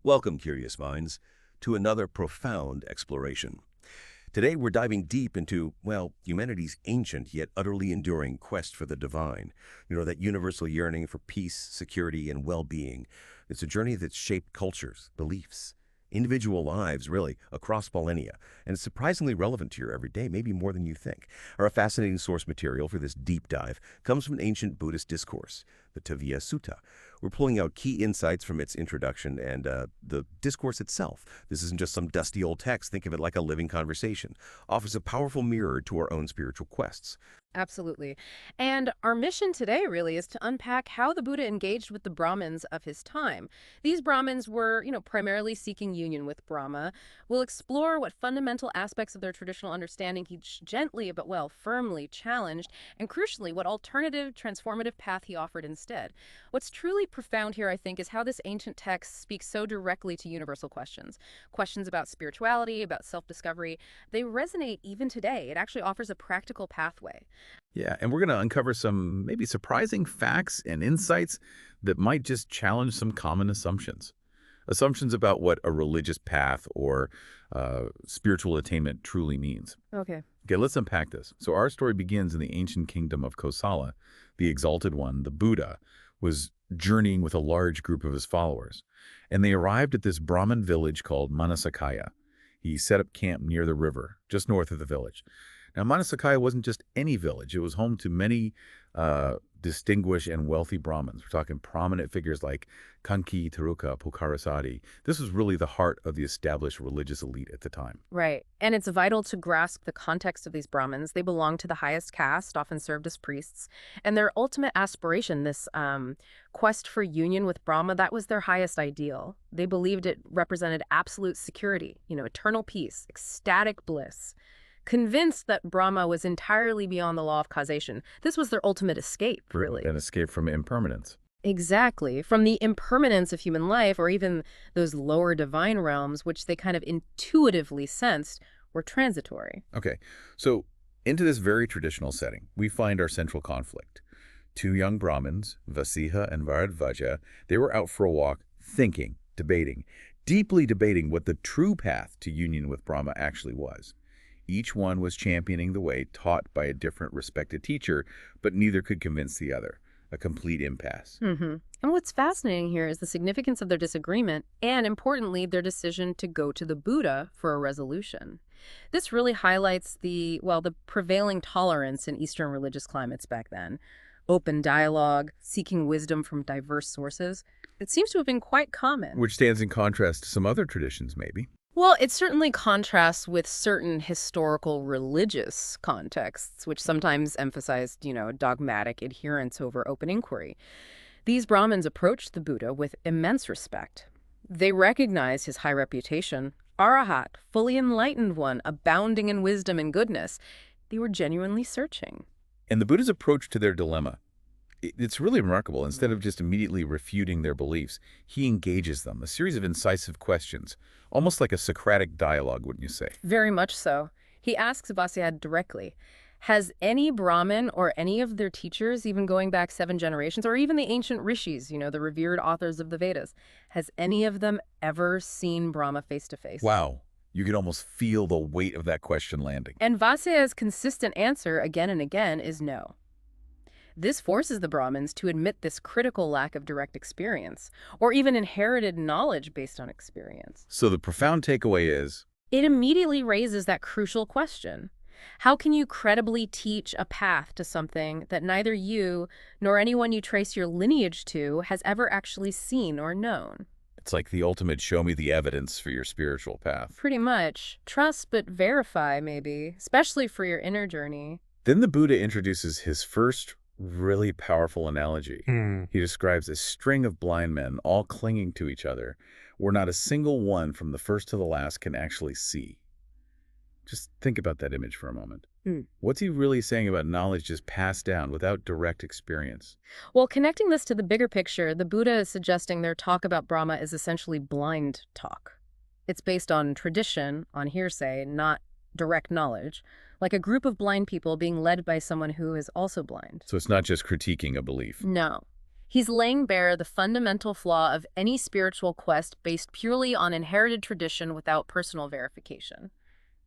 Welcome, curious minds, to another profound exploration. Today we're diving deep into, well, humanity's ancient yet utterly enduring quest for the divine. That universal yearning for peace, security, and well-being. It's a journey that's shaped cultures, beliefs, individual lives, really, across millennia, and it's surprisingly relevant to your everyday, maybe more than you think. Our fascinating source material for this deep dive comes from an ancient Buddhist discourse, the Tevijja Sutta. We're pulling out key insights from its introduction and the discourse itself. This isn't just some dusty old text. Think of it like a living conversation. Offers a powerful mirror to our own spiritual quests. Absolutely. And our mission today really is to unpack how the Buddha engaged with the Brahmins of his time. These Brahmins were, primarily seeking union with Brahma. We'll explore what fundamental aspects of their traditional understanding he gently but firmly challenged, and crucially, what alternative, transformative path he offered instead. What's truly profound here, I think, is how this ancient text speaks so directly to universal questions. Questions about spirituality, about self-discovery. They resonate even today. It actually offers a practical pathway. Yeah, and we're going to uncover some maybe surprising facts and insights that might just challenge some common assumptions. Assumptions about what a religious path or spiritual attainment truly means. Okay. Okay, let's unpack this. So our story begins in the ancient kingdom of Kosala. The exalted one, the Buddha, was journeying with a large group of his followers. And they arrived at this Brahmin village called Manasakaya. He set up camp near the river, just north of the village. Now, Manasakaya wasn't just any village. It was home to many distinguished and wealthy Brahmins. We're talking prominent figures like Kanki, Taruka, Pulkarasadi. This was really the heart of the established religious elite at the time. Right. And it's vital to grasp the context of these Brahmins. They belonged to the highest caste, often served as priests. And their ultimate aspiration, this quest for union with Brahma, that was their highest ideal. They believed it represented absolute security, eternal peace, ecstatic bliss. Convinced that Brahma was entirely beyond the law of causation. This was their ultimate escape, really. An escape from impermanence. Exactly. From the impermanence of human life, or even those lower divine realms, which they kind of intuitively sensed were transitory. Okay, so into this very traditional setting, we find our central conflict. Two young Brahmins, Vasiha and Bharadvaja, they were out for a walk, thinking, debating, deeply debating what the true path to union with Brahma actually was. Each one was championing the way taught by a different respected teacher, but neither could convince the other. A complete impasse. And what's fascinating here is the significance of their disagreement and, importantly, their decision to go to the Buddha for a resolution. This really highlights the prevailing tolerance in Eastern religious climates back then. Open dialogue, seeking wisdom from diverse sources. It seems to have been quite common. Which stands in contrast to some other traditions, maybe. Well, it certainly contrasts with certain historical religious contexts, which sometimes emphasized, dogmatic adherence over open inquiry. These Brahmins approached the Buddha with immense respect. They recognized his high reputation, arahat, fully enlightened one, abounding in wisdom and goodness. They were genuinely searching. And the Buddha's approach to their dilemma, it's really remarkable. Instead of just immediately refuting their beliefs, he engages them, a series of incisive questions, almost like a Socratic dialogue, wouldn't you say? Very much so. He asks Vasiyad directly, has any Brahmin or any of their teachers, even going back 7 generations, or even the ancient rishis, the revered authors of the Vedas, has any of them ever seen Brahma face to face? Wow. You could almost feel the weight of that question landing. And Vasiyad's consistent answer again and again is no. This forces the Brahmins to admit this critical lack of direct experience, or even inherited knowledge based on experience. So the profound takeaway is, it immediately raises that crucial question. How can you credibly teach a path to something that neither you nor anyone you trace your lineage to has ever actually seen or known? it's like the ultimate show me the evidence for your spiritual path. Pretty much. Trust but verify, maybe, especially for your inner journey. Then the Buddha introduces his first really powerful analogy. He describes a string of blind men all clinging to each other, where not a single one from the first to the last can actually see. Just think about that image for a moment. What's he really saying about knowledge just passed down without direct experience? Well, connecting this to the bigger picture, the Buddha is suggesting their talk about Brahma is essentially blind talk. It's based on tradition, on hearsay, not direct knowledge, like a group of blind people being led by someone who is also blind. So it's not just critiquing a belief. No. He's laying bare the fundamental flaw of any spiritual quest based purely on inherited tradition without personal verification.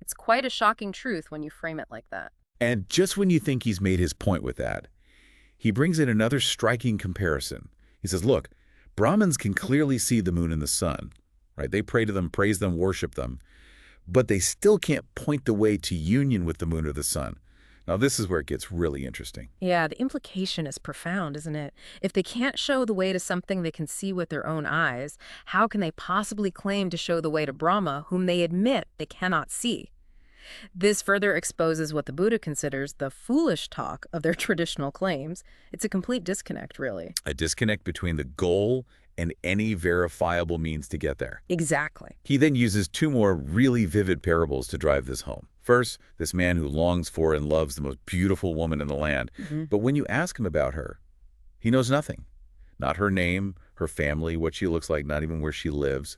It's quite a shocking truth when you frame it like that. And just when you think he's made his point with that, he brings in another striking comparison. He says, look, Brahmins can clearly see the moon and the sun, right? They pray to them, praise them, worship them, but they still can't point the way to union with the moon or the sun. Now, this is where it gets really interesting. Yeah, the implication is profound, isn't it? If they can't show the way to something they can see with their own eyes, how can they possibly claim to show the way to Brahma, whom they admit they cannot see? This further exposes what the Buddha considers the foolish talk of their traditional claims. It's a complete disconnect, really. A disconnect between the goal and any verifiable means to get there. Exactly. He then uses two more really vivid parables to drive this home. First, this man who longs for and loves the most beautiful woman in the land. But when you ask him about her, he knows nothing. Not her name, her family, what she looks like, not even where she lives.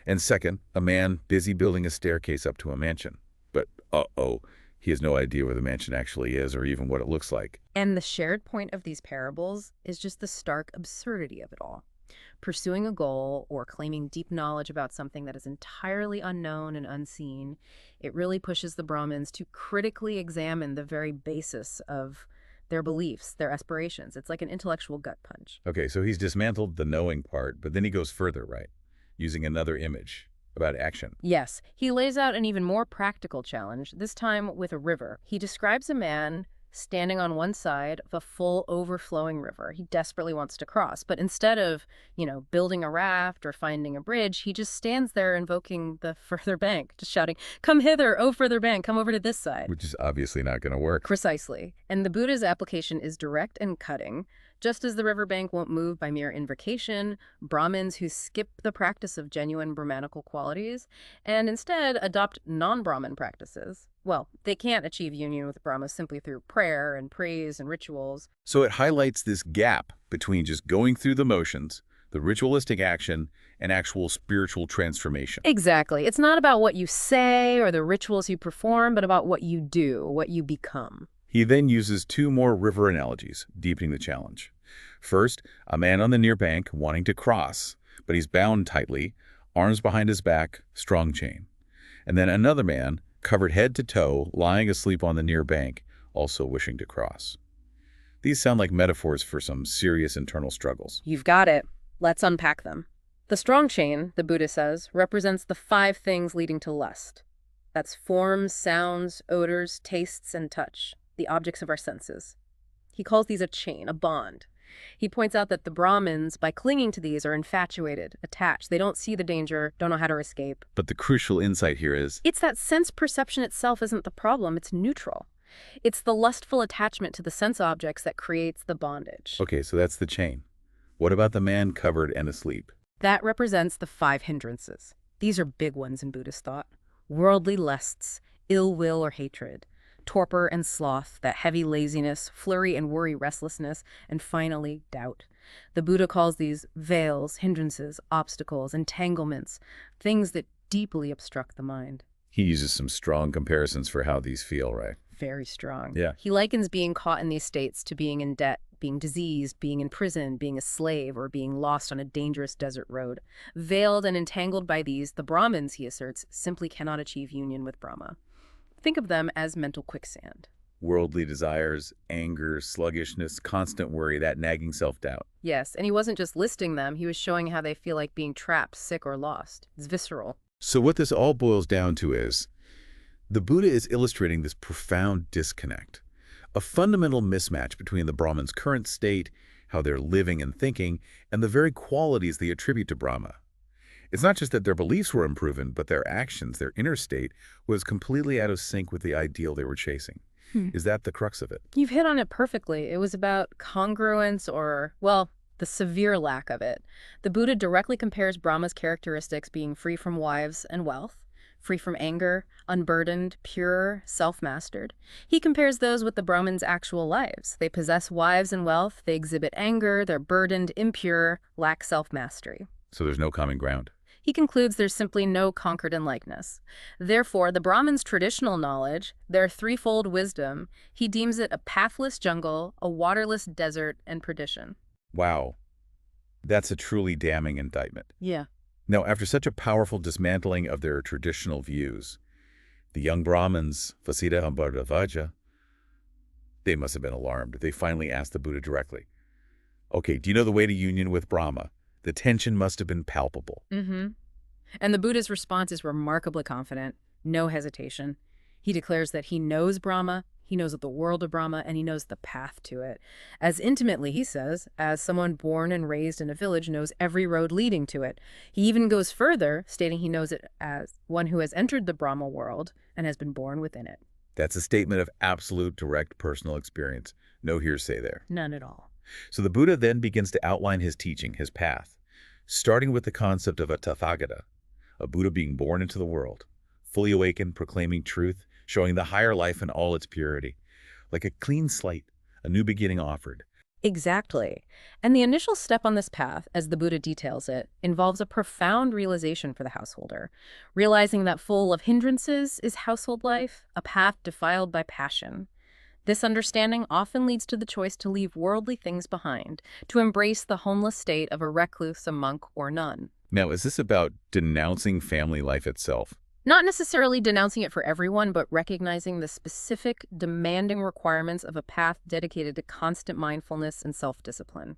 And second, a man busy building a staircase up to a mansion. But, he has no idea where the mansion actually is or even what it looks like. And the shared point of these parables is just the stark absurdity of it all. Pursuing a goal or claiming deep knowledge about something that is entirely unknown and unseen, it really pushes the Brahmins to critically examine the very basis of their beliefs, their aspirations. It's like an intellectual gut punch. Okay, so he's dismantled the knowing part, but then he goes further, right? Using another image about action. Yes, he lays out an even more practical challenge, this time with a river. He describes a man standing on one side of a full overflowing river. He desperately wants to cross, but instead of, building a raft or finding a bridge, he just stands there invoking the further bank, just shouting, "Come hither, O further bank, come over to this side." Which is obviously not going to work. Precisely. And the Buddha's application is direct and cutting. Just as the riverbank won't move by mere invocation, Brahmins who skip the practice of genuine Brahmanical qualities and instead adopt non-Brahmin practices, well, they can't achieve union with Brahma simply through prayer and praise and rituals. So it highlights this gap between just going through the motions, the ritualistic action, and actual spiritual transformation. Exactly. It's not about what you say or the rituals you perform, but about what you do, what you become. He then uses two more river analogies, deepening the challenge. First, a man on the near bank wanting to cross, but he's bound tightly, arms behind his back, strong chain. And then another man, covered head to toe, lying asleep on the near bank, also wishing to cross. These sound like metaphors for some serious internal struggles. You've got it. Let's unpack them. The strong chain, the Buddha says, represents the 5 things leading to lust. That's forms, sounds, odors, tastes, and touch, the objects of our senses. He calls these a chain, a bond. He points out that the Brahmins, by clinging to these, are infatuated, attached. They don't see the danger, don't know how to escape. But the crucial insight here is, it's that sense perception itself isn't the problem, it's neutral. It's the lustful attachment to the sense objects that creates the bondage. okay, so that's the chain. What about the man covered and asleep? That represents the 5 hindrances. These are big ones in Buddhist thought. Worldly lusts, ill will or hatred, torpor and sloth, that heavy laziness, flurry and worry restlessness, and finally, doubt. The Buddha calls these veils, hindrances, obstacles, entanglements, things that deeply obstruct the mind. He uses some strong comparisons for how these feel, right? Very strong. Yeah. He likens being caught in these states to being in debt, being diseased, being in prison, being a slave, or being lost on a dangerous desert road. Veiled and entangled by these, the Brahmins, he asserts, simply cannot achieve union with Brahma. Think of them as mental quicksand. Worldly desires, anger, sluggishness, constant worry, that nagging self-doubt. Yes, and he wasn't just listing them, he was showing how they feel like being trapped, sick, or lost. It's visceral. So what this all boils down to is, the Buddha is illustrating this profound disconnect, a fundamental mismatch between the Brahmins' current state, how they're living and thinking, and the very qualities they attribute to Brahma. It's not just that their beliefs were unproven, but their actions, their inner state, was completely out of sync with the ideal they were chasing. Is that the crux of it? You've hit on it perfectly. It was about congruence or, well, the severe lack of it. The Buddha directly compares Brahma's characteristics being free from wives and wealth, free from anger, unburdened, pure, self-mastered. He compares those with the Brahmins' actual lives. They possess wives and wealth, they exhibit anger, they're burdened, impure, lack self-mastery. So there's no common ground. He concludes there's simply no concord in likeness. Therefore, the Brahmins' traditional knowledge, their threefold wisdom, he deems it a pathless jungle, a waterless desert, and perdition. Wow, that's a truly damning indictment. Yeah. Now, after such a powerful dismantling of their traditional views, the young Brahmins, Vasita and Bharadvaja, they must have been alarmed. They finally asked the Buddha directly, okay, do you know the way to union with Brahma? The tension must have been palpable. Mm-hmm. And the Buddha's response is remarkably confident, no hesitation. He declares that he knows Brahma, he knows the world of Brahma, and he knows the path to it. As intimately, he says, as someone born and raised in a village knows every road leading to it. He even goes further, stating he knows it as one who has entered the Brahma world and has been born within it. That's a statement of absolute direct personal experience. No hearsay there. None at all. So the Buddha then begins to outline his teaching, his path, starting with the concept of a Tathagata, a Buddha being born into the world, fully awakened, proclaiming truth, showing the higher life in all its purity. Like a clean slate, a new beginning offered. Exactly. And the initial step on this path, as the Buddha details it, involves a profound realization for the householder, realizing that full of hindrances is household life, a path defiled by passion. This understanding often leads to the choice to leave worldly things behind, to embrace the homeless state of a recluse, a monk, or nun. Now, is this about denouncing family life itself? Not necessarily denouncing it for everyone, but recognizing the specific, demanding requirements of a path dedicated to constant mindfulness and self-discipline.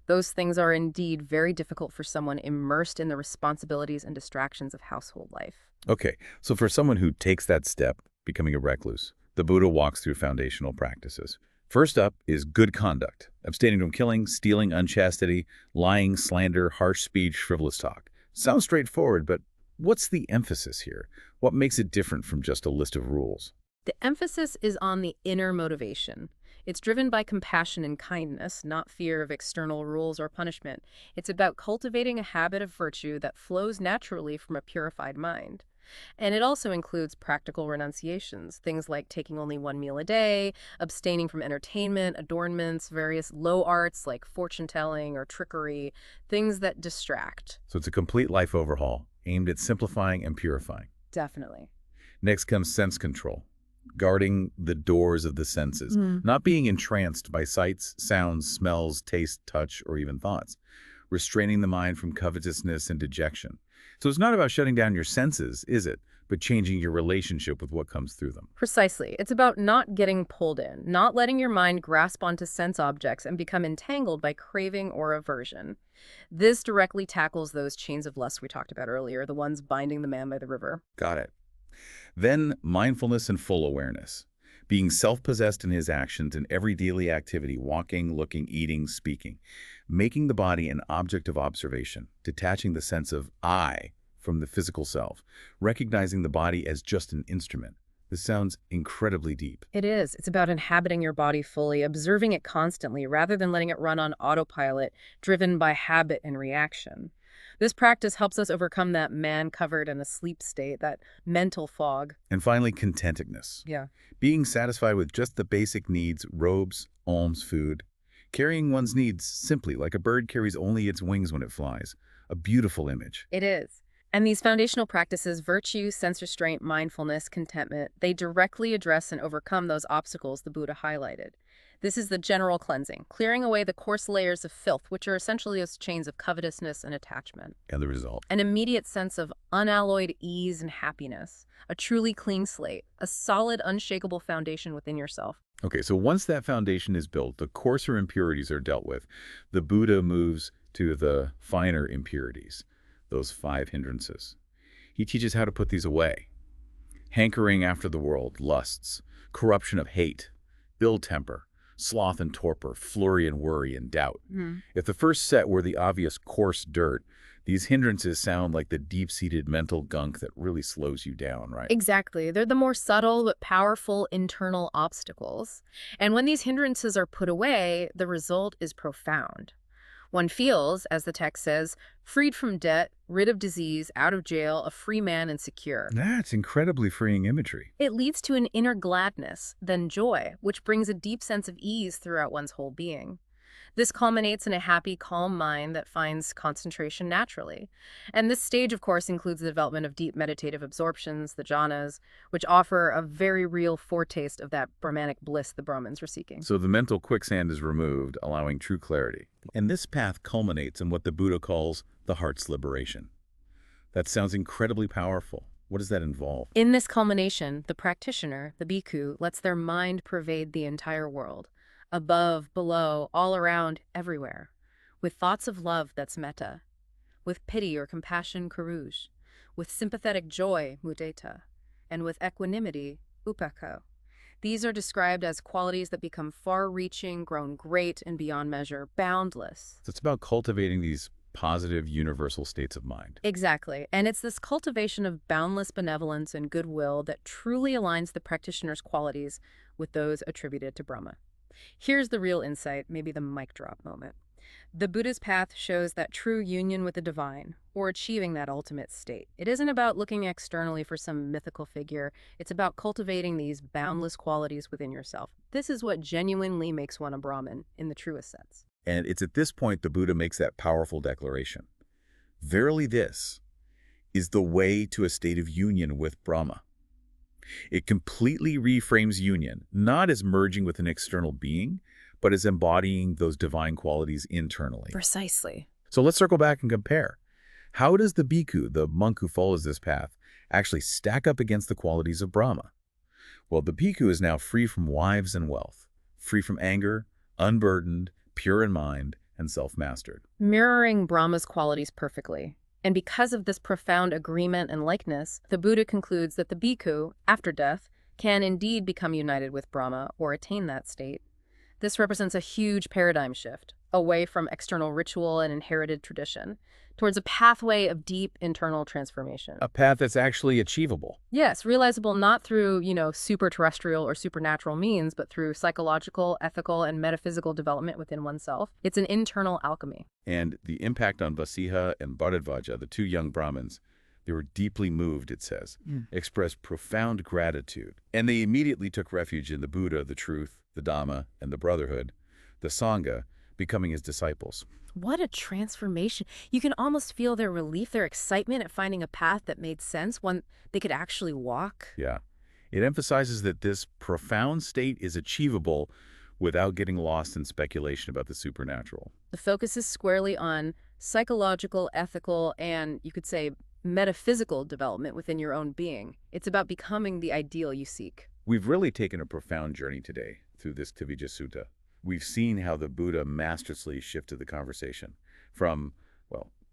Those things are indeed very difficult for someone immersed in the responsibilities and distractions of household life. Okay, so for someone who takes that step, becoming a recluse, the Buddha walks through foundational practices. First up is good conduct, abstaining from killing, stealing, unchastity, lying, slander, harsh speech, frivolous talk. Sounds straightforward, but what's the emphasis here? What makes it different from just a list of rules? The emphasis is on the inner motivation. It's driven by compassion and kindness, not fear of external rules or punishment. It's about cultivating a habit of virtue that flows naturally from a purified mind. And it also includes practical renunciations, things like taking only one meal a day, abstaining from entertainment, adornments, various low arts like fortune-telling or trickery, things that distract. So it's a complete life overhaul, aimed at simplifying and purifying. Definitely. Next comes sense control, guarding the doors of the senses, not being entranced by sights, sounds, smells, taste, touch, or even thoughts, restraining the mind from covetousness and dejection. So it's not about shutting down your senses, is it? But changing your relationship with what comes through them. Precisely. It's about not getting pulled in, not letting your mind grasp onto sense objects and become entangled by craving or aversion. This directly tackles those chains of lust we talked about earlier, the ones binding the man by the river. Got it. Then mindfulness and full awareness, being self-possessed in his actions in every daily activity, walking, looking, eating, speaking, making the body an object of observation, detaching the sense of I from the physical self, recognizing the body as just an instrument. This sounds incredibly deep. It is. It's about inhabiting your body fully, observing it constantly, rather than letting it run on autopilot, driven by habit and reaction. This practice helps us overcome that man-covered and asleep state, that mental fog. And finally, contentedness. Yeah. Being satisfied with just the basic needs, robes, alms, food. Carrying one's needs simply, like a bird carries only its wings when it flies. A beautiful image. It is. And these foundational practices, virtue, sense restraint, mindfulness, contentment, they directly address and overcome those obstacles the Buddha highlighted. This is the general cleansing, clearing away the coarse layers of filth, which are essentially those chains of covetousness and attachment. And the result? An immediate sense of unalloyed ease and happiness, a truly clean slate, a solid, unshakable foundation within yourself. Okay, so once that foundation is built, the coarser impurities are dealt with. The Buddha moves to the finer impurities, those 5 hindrances. He teaches how to put these away. Hankering after the world, lusts, corruption of hate, ill temper, sloth and torpor, flurry and worry and doubt. If the first set were the obvious coarse dirt, these hindrances sound like the deep-seated mental gunk that really slows you down, right? Exactly. They're the more subtle but powerful internal obstacles. And when these hindrances are put away, the result is profound. One feels, as the text says, freed from debt, rid of disease, out of jail, a free man and secure. That's incredibly freeing imagery. It leads to an inner gladness, then joy, which brings a deep sense of ease throughout one's whole being. This culminates in a happy, calm mind that finds concentration naturally. And this stage, of course, includes the development of deep meditative absorptions, the jhanas, which offer a very real foretaste of that Brahmanic bliss the Brahmins were seeking. So the mental quicksand is removed, allowing true clarity. And this path culminates in what the Buddha calls the heart's liberation. That sounds incredibly powerful. What does that involve? In this culmination, the practitioner, the bhikkhu, lets their mind pervade the entire world, above, below, all around, everywhere, with thoughts of love that's metta, with pity or compassion karuj, with sympathetic joy mudita, and with equanimity upakko. These are described as qualities that become far-reaching, grown great and beyond measure, boundless. So it's about cultivating these positive, universal states of mind. Exactly. And it's this cultivation of boundless benevolence and goodwill that truly aligns the practitioner's qualities with those attributed to Brahma. Here's the real insight, maybe the mic drop moment. The Buddha's path shows that true union with the divine, or achieving that ultimate state. It isn't about looking externally for some mythical figure. It's about cultivating these boundless qualities within yourself. This is what genuinely makes one a Brahmin in the truest sense. And it's at this point the Buddha makes that powerful declaration. Verily this is the way to a state of union with Brahma. It completely reframes union, not as merging with an external being, but as embodying those divine qualities internally. Precisely. So let's circle back and compare. How does the bhikkhu, the monk who follows this path, actually stack up against the qualities of Brahma? Well, the bhikkhu is now free from wives and wealth, free from anger, unburdened, pure in mind, and self-mastered. Mirroring Brahma's qualities perfectly. And because of this profound agreement and likeness, the Buddha concludes that the bhikkhu, after death, can indeed become united with Brahma or attain that state. This represents a huge paradigm shift, away from external ritual and inherited tradition, towards a pathway of deep internal transformation. A path that's actually achievable. Yes, realizable not through, super terrestrial or supernatural means, but through psychological, ethical, and metaphysical development within oneself. It's an internal alchemy. And the impact on Vasiha and Bharadvaja, the two young Brahmins, they were deeply moved, it says, expressed profound gratitude. And they immediately took refuge in the Buddha, the truth, the Dhamma, and the brotherhood, the Sangha, becoming his disciples. What a transformation. You can almost feel their relief, their excitement at finding a path that made sense, one they could actually walk. Yeah. It emphasizes that this profound state is achievable without getting lost in speculation about the supernatural. The focus is squarely on psychological, ethical, and you could say metaphysical development within your own being. It's about becoming the ideal you seek. We've really taken a profound journey today through this Tevijja Sutta. We've seen how the Buddha masterfully shifted the conversation from,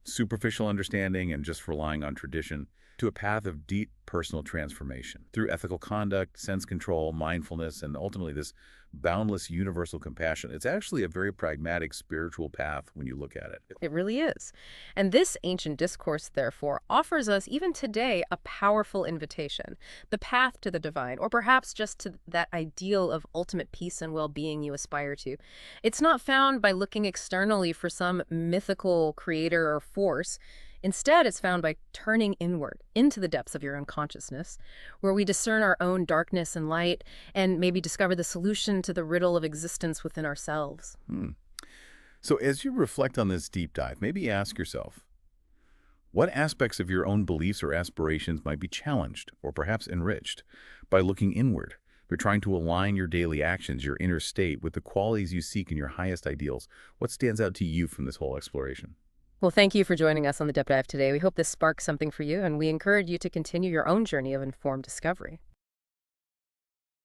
superficial understanding and just relying on tradition to a path of deep personal transformation through ethical conduct, sense control, mindfulness, and ultimately this boundless universal compassion. It's actually a very pragmatic spiritual path when you look at it. It really is. And this ancient discourse, therefore, offers us, even today, a powerful invitation, the path to the divine, or perhaps just to that ideal of ultimate peace and well-being you aspire to. It's not found by looking externally for some mythical creator or force. Instead, it's found by turning inward into the depths of your own consciousness, where we discern our own darkness and light and maybe discover the solution to the riddle of existence within ourselves. So as you reflect on this deep dive, maybe ask yourself, what aspects of your own beliefs or aspirations might be challenged or perhaps enriched by looking inward? You're trying to align your daily actions, your inner state, with the qualities you seek in your highest ideals. What stands out to you from this whole exploration? Well, thank you for joining us on the Deep Dive today. We hope this sparks something for you, and we encourage you to continue your own journey of informed discovery.